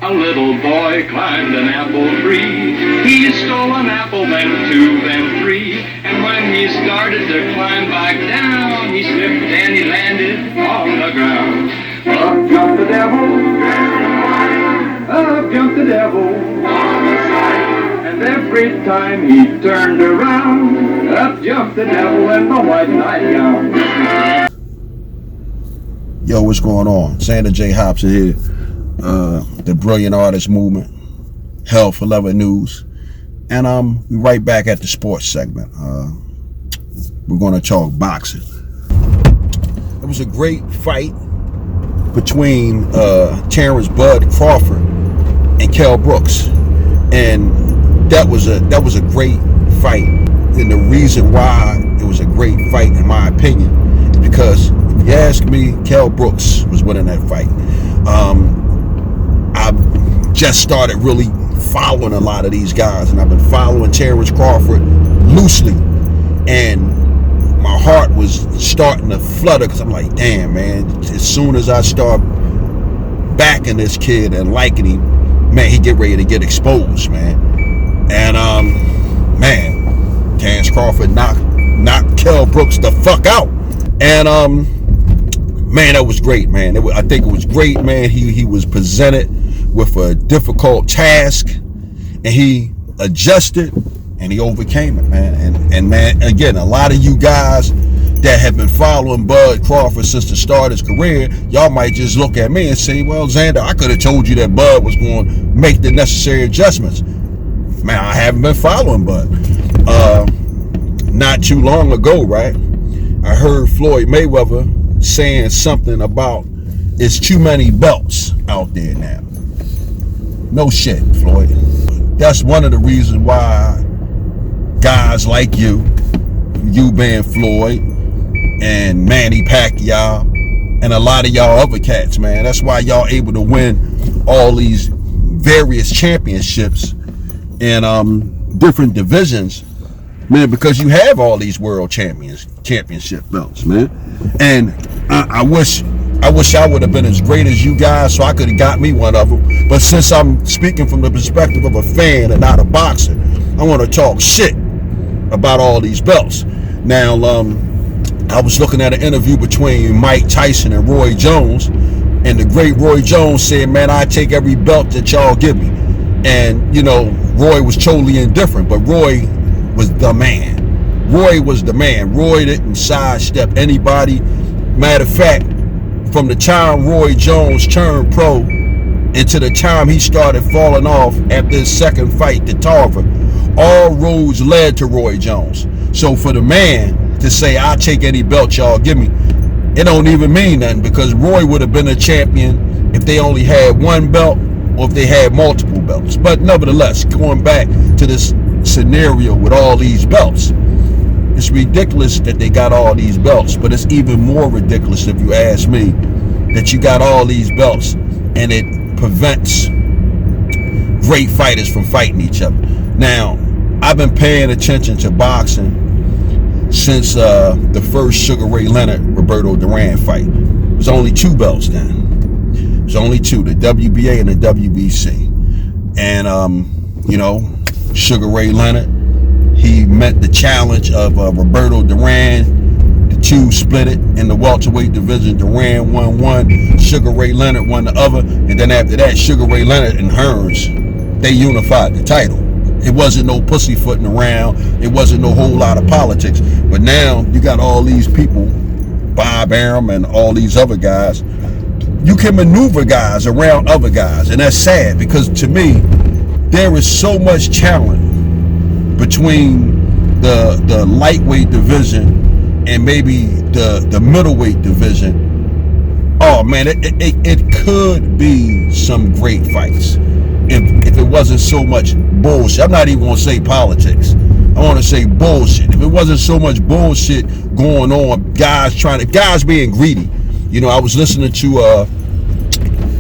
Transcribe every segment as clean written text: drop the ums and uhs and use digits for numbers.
A little boy climbed an apple tree. He stole an apple, then two, then three. And when he started to climb back down, he slipped and he landed on the ground. Up jumped the devil, up jumped the devil, and every time he turned around, up jumped the devil in the white nightgown. Yo, what's going on? Xander J. Hopkins here. The Brilliant Artist Movement, Hell for Leather News, and we right back at the sports segment. We're going to talk boxing. It was a great fight between Terrence Bud Crawford and Kell Brooks, and that was a great fight. And the reason why it was a great fight, in my opinion, is because if you ask me, Kell Brooks was winning that fight. I just started really following a lot of these guys, and I've been following Terrence Crawford loosely, and my heart was starting to flutter because I'm like, damn, man, as soon as I start backing this kid and liking him, man, he get ready to get exposed, man. And man, Terrence Crawford knocked Kell Brooks the fuck out. And man, that was great, man. I think it was great, man. He was presented with a difficult task, and he adjusted and he overcame it, man. And man, again, a lot of you guys that have been following Bud Crawford since the start of his career, y'all might just look at me and say, well, Xander, I could have told you that Bud was going to make the necessary adjustments. Man, I haven't been following Bud. Not too long ago, right, I heard Floyd Mayweather saying something about it's too many belts out there now. No shit, Floyd. That's one of the reasons why guys like you being Floyd, and Manny Pacquiao, and a lot of y'all other cats, man, that's why y'all able to win all these various championships in different divisions, man, because you have all these world championship belts, man. And I wish I would have been as great as you guys, so I could have got me one of them. But since I'm speaking from the perspective of a fan and not a boxer, I want to talk shit about all these belts. Now, I was looking at an interview between Mike Tyson and Roy Jones, and the great Roy Jones said, man, I take every belt that y'all give me. And, you know, Roy was totally indifferent, but Roy was the man. Roy was the man. Roy didn't sidestep anybody. Matter of fact, from the time Roy Jones turned pro into the time he started falling off after his second fight to Tarver, all roads led to Roy Jones. So for the man to say, I'll take any belt y'all give me, it don't even mean nothing, because Roy would have been a champion if they only had one belt or if they had multiple belts. But nevertheless, going back to this scenario with all these belts, it's ridiculous that they got all these belts, but it's even more ridiculous, if you ask me, that you got all these belts and it prevents great fighters from fighting each other. Now, I've been paying attention to boxing since the first Sugar Ray Leonard Roberto Duran fight. It was only two belts then. It was only two, the WBA and the WBC. And you know, Sugar Ray Leonard, he met the challenge of Roberto Duran. The two split it in the welterweight division. Duran won one, Sugar Ray Leonard won the other, and then after that, Sugar Ray Leonard and Hearns, they unified the title. It wasn't no pussyfooting around. It wasn't no whole lot of politics. But now you got all these people, Bob Arum and all these other guys. You can maneuver guys around other guys, and that's sad, because to me, there is so much challenge between the lightweight division and maybe the middleweight division. Oh man, it could be some great fights if it wasn't so much bullshit. I'm not even gonna say politics. I want to say bullshit. If it wasn't so much bullshit going on, guys being greedy. You know, I was listening to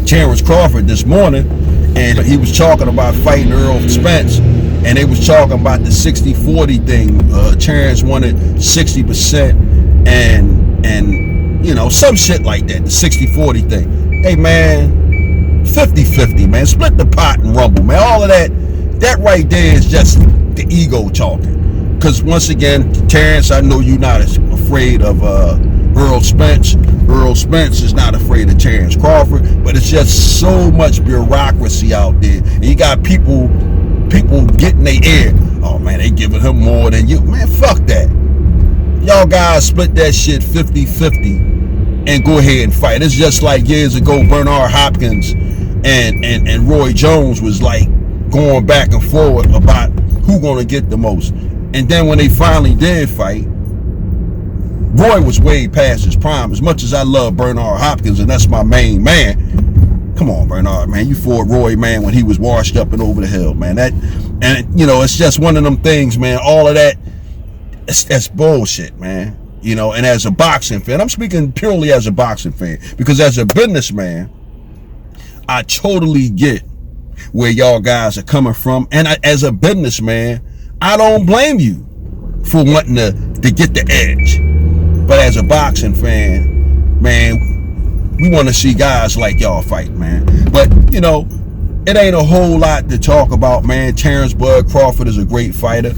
Terrence Crawford this morning, and he was talking about fighting Earl Spence, and they was talking about the 60-40 thing. Terrence wanted 60%, and you know, some shit like that, the 60-40 thing. Hey man, 50-50, man. Split the pot and rumble, man. All of that right there is just the ego talking. Because once again, Terrence, I know you're not afraid of Earl Spence. Earl Spence is not afraid of Terrence Crawford, but it's just so much bureaucracy out there. And you got people getting their ear. Oh man, they giving him more than you. Man, fuck that. Y'all guys split that shit 50-50 and go ahead and fight. It's just like years ago, Bernard Hopkins and Roy Jones was like going back and forth about who gonna get the most. And then when they finally did fight, Roy was way past his prime. As much as I love Bernard Hopkins, and that's my main man. Come on, Bernard, man. You fought Roy, man, when he was washed up and over the hill, man. And you know, it's just one of them things, man. All of that, that's bullshit, man. You know, and as a boxing fan, I'm speaking purely as a boxing fan, because as a businessman, I totally get where y'all guys are coming from. And as a businessman, I don't blame you for wanting to get the edge. But as a boxing fan, man, we want to see guys like y'all fight, man. But, you know, it ain't a whole lot to talk about, man. Terrence Bud Crawford is a great fighter.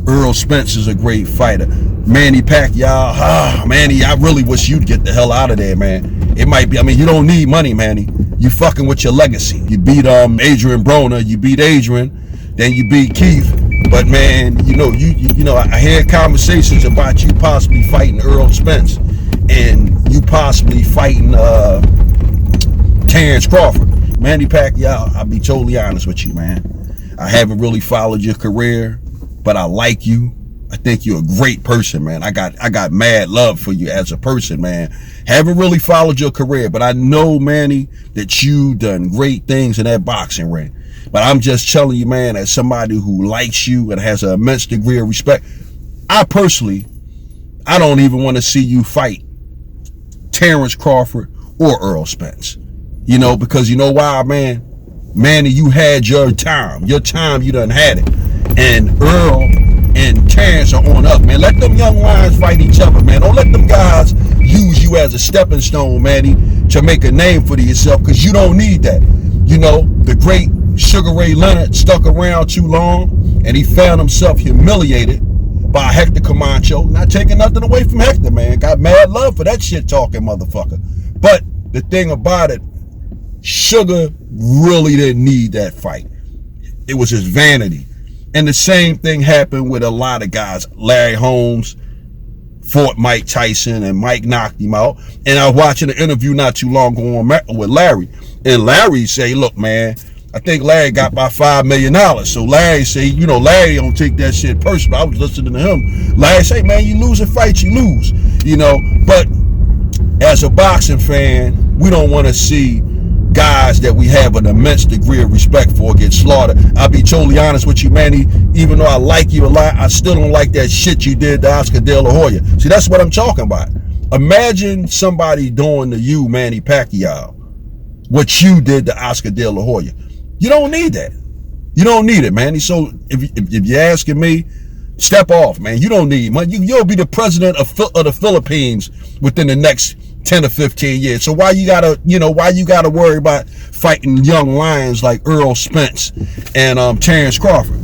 Earl Spence is a great fighter. Manny Pacquiao, Manny, I really wish you'd get the hell out of there, man. It might be, I mean, you don't need money, Manny. You fucking with your legacy. You beat Adrian Broner, you beat Adrian, then you beat Keith. But man, you know, I hear conversations about you possibly fighting Earl Spence and you possibly fighting Terrence Crawford. Manny Pacquiao, I'll be totally honest with you, man. I haven't really followed your career, but I like you. I think you're a great person, man. I got mad love for you as a person, man. Haven't really followed your career, but I know, Manny, that you done great things in that boxing ring. But I'm just telling you, man, as somebody who likes you and has an immense degree of respect, I don't even want to see you fight Terrence Crawford or Earl Spence. You know, because you know why, man? Manny, you had your time. Your time, you done had it. And Earl and Terrence are on up, man. Let them young lions fight each other, man. Don't let them guys use you as a stepping stone, Manny, to make a name for yourself, because you don't need that. You know, the great Sugar Ray Leonard stuck around too long, and he found himself humiliated by Hector Camacho. Not taking nothing away from Hector, man. Got mad love for that shit talking motherfucker. But the thing about it, Sugar really didn't need that fight. It was his vanity. And the same thing happened with a lot of guys. Larry Holmes fought Mike Tyson, and Mike knocked him out. And I was watching an interview not too long ago with Larry. And Larry say, look, man, I think Larry got about $5 million. So Larry say, you know, Larry don't take that shit personal. I was listening to him. Larry say, man, you lose a fight, you lose. You know, but as a boxing fan, we don't want to see guys that we have an immense degree of respect for get slaughtered. I'll be totally honest with you, Manny. Even though I like you a lot, I still don't like that shit you did to Oscar De La Hoya. See, that's what I'm talking about. Imagine somebody doing to you, Manny Pacquiao, what you did to Oscar De La Hoya. You don't need that. You don't need it, Manny. So if you're asking me, step off, man. You don't need money. You'll be the president of the Philippines within the next 10 or 15 years. So why you gotta worry about fighting young lions like Earl Spence and Terrence Crawford?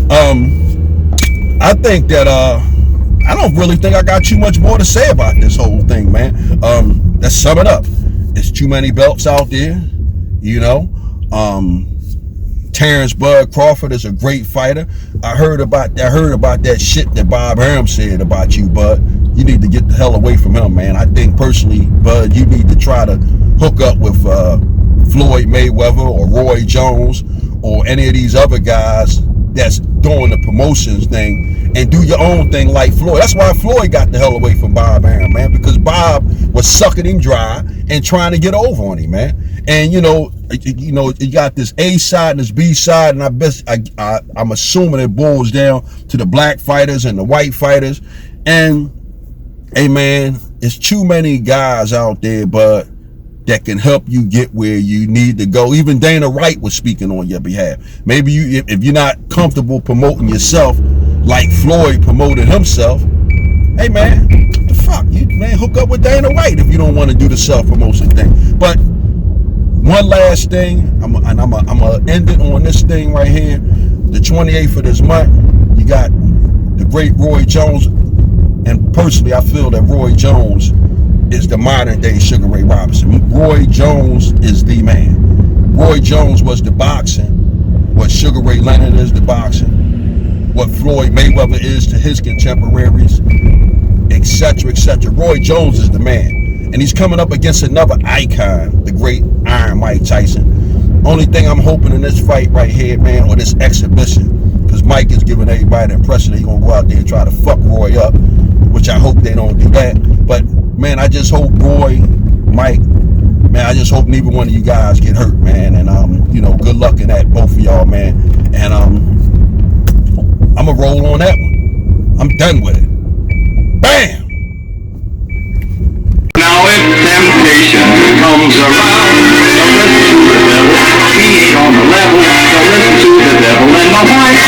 I think that I don't really think I got too much more to say about this whole thing, man. Let's sum it up. There's too many belts out there, you know. Terrence Bud Crawford is a great fighter. I heard about that shit that Bob Arum said about you, Bud. You need to get the hell away from him, man. I think personally, Bud, you need to try to hook up with Floyd Mayweather or Roy Jones or any of these other guys that's doing the promotions thing, and do your own thing like Floyd. That's why Floyd got the hell away from Bob Arum, man, because Bob was sucking him dry and trying to get over on him, man. And you know, you got this A side and this B side, and I'm assuming it boils down to the black fighters and the white fighters. And hey, man, it's too many guys out there, but that can help you get where you need to go. Even Dana White was speaking on your behalf. Maybe if you're not comfortable promoting yourself like Floyd promoted himself, hey, man, what the fuck? You, man, hook up with Dana White if you don't want to do the self-promotion thing. But One last thing, I'm gonna end it on this thing right here. The 28th of this month, you got the great Roy Jones, and personally, I feel that Roy Jones is the modern day Sugar Ray Robinson. Roy Jones is the man. Roy Jones was the boxing, what Sugar Ray Leonard is the boxing, what Floyd Mayweather is to his contemporaries, etc., etc. Roy Jones is the man. And he's coming up against another icon, the great Iron Mike Tyson. Only thing I'm hoping in this fight right here, man, or this exhibition, because Mike is giving everybody the impression that he's going to go out there and try to fuck Roy up, which I hope they don't do that. But, man, I just hope Roy, Mike, man, I just hope neither one of you guys get hurt, man. And, you know, good luck in that, both of y'all, man. And I'm going to roll on that one. I'm done with it. Bam! Now if temptation comes around, don't listen to the devil. He ain't on the level. Don't listen to the devil in the white.